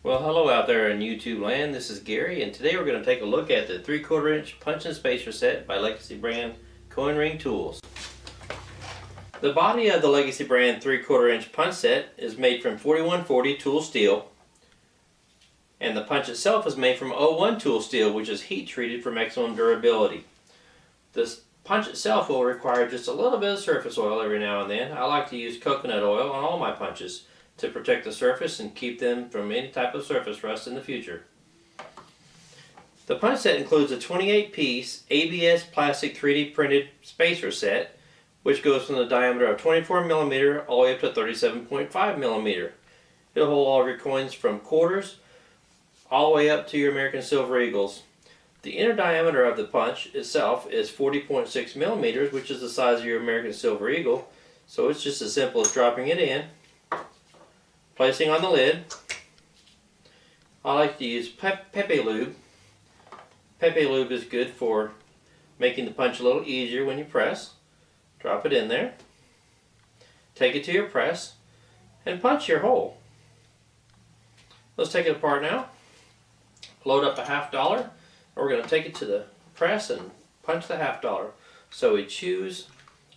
Well, hello out there in YouTube land. This is Gary, and today we're going to take a look at the 3/4 inch punch and spacer set by Legacy brand coin ring tools. The body of the Legacy brand 3/4 inch punch set is made from 4140 tool steel, and the punch itself is made from 01 tool steel, which is heat treated for maximum durability. This punch itself will require just a little bit of surface oil every now and then. I like to use coconut oil on all my punches to protect the surface and keep them from any type of surface rust in the future. The punch set includes a 28-piece ABS plastic 3D printed spacer set, which goes from the diameter of 24mm all the way up to 37.5mm. It'll hold all of your coins from quarters all the way up to your American Silver Eagles. The inner diameter of the punch itself is 40.6mm, which is the size of your American Silver Eagle, so it's just as simple as dropping it in, placing on the lid. I like to use Pepe Lube. Pepe Lube is good for making the punch a little easier when you press. Drop it in there, take it to your press, and punch your hole. Let's take it apart now. Load up a $1/2, and we're going to take it to the press and punch the $1/2. So we choose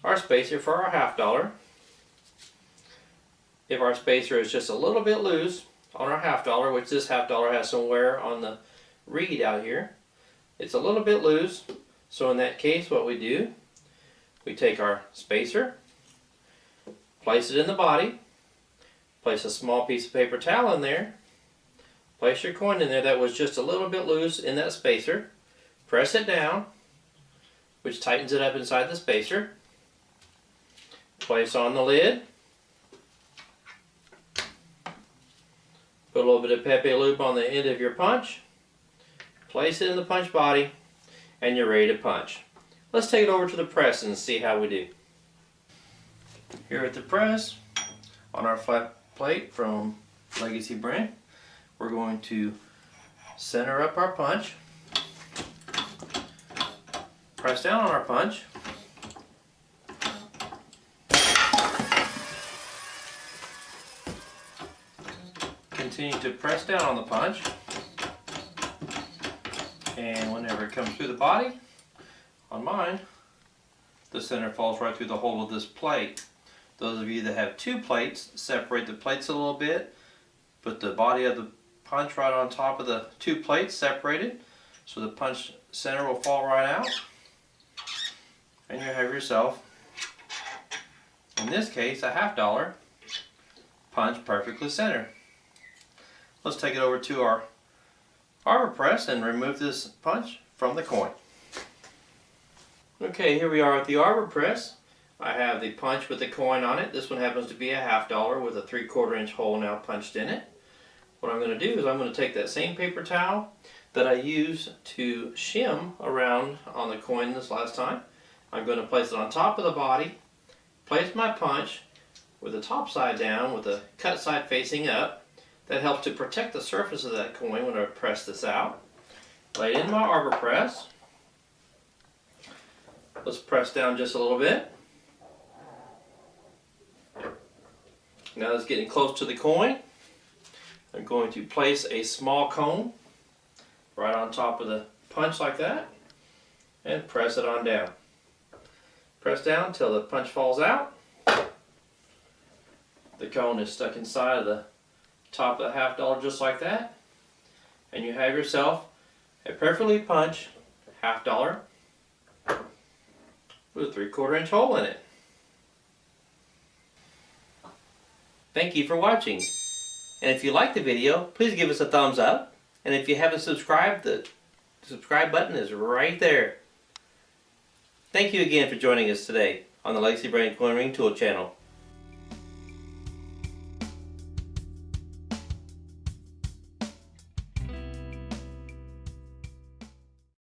our spacer for our $1/2. If our spacer is just a little bit loose on our $1/2, which this $1/2 has some wear on the reed out here, it's a little bit loose, so in that case what we do, we take our spacer, place it in the body, place a small piece of paper towel in there, place your coin in there that was just a little bit loose in that spacer, press it down, which tightens it up inside the spacer, place on the lid, put a little bit of Pepe Lube on the end of your punch, place it in the punch body, and you're ready to punch. Let's take it over to the press and see how we do. Here at the press, on our flat plate from Legacy brand, we're going to center up our punch, press down on our punch, continue to press down on the punch, and whenever it comes through the body, on mine, the center falls right through the hole of this plate. Those of you that have two plates, separate the plates a little bit, put the body of the punch right on top of the two plates separated, so the punch center will fall right out, and you have yourself, in this case, a $1/2 punch perfectly centered. Let's take it over to our arbor press and remove this punch from the coin. Okay, here we are at the arbor press. I have the punch with the coin on it. This one happens to be a $1/2 with a 3/4 inch hole now punched in it. What I'm going to do is I'm going to take that same paper towel that I used to shim around on the coin this last time. I'm going to place it on top of the body, place my punch with the top side down with the cut side facing up. That helps to protect the surface of that coin when I press this out. Lay it in my arbor press. Let's press down just a little bit. Now it's getting close to the coin. I'm going to place a small cone right on top of the punch like that and press it on down. Press down until the punch falls out. The cone is stuck inside of the top of the $1/2 just like that, and you have yourself a perfectly punched $1/2 with a 3/4 inch hole in it. Thank you for watching, and if you liked the video, please give us a thumbs up, and if you haven't subscribed, the subscribe button is right there. Thank you again for joining us today on the Legacy brand coin ring tool channel.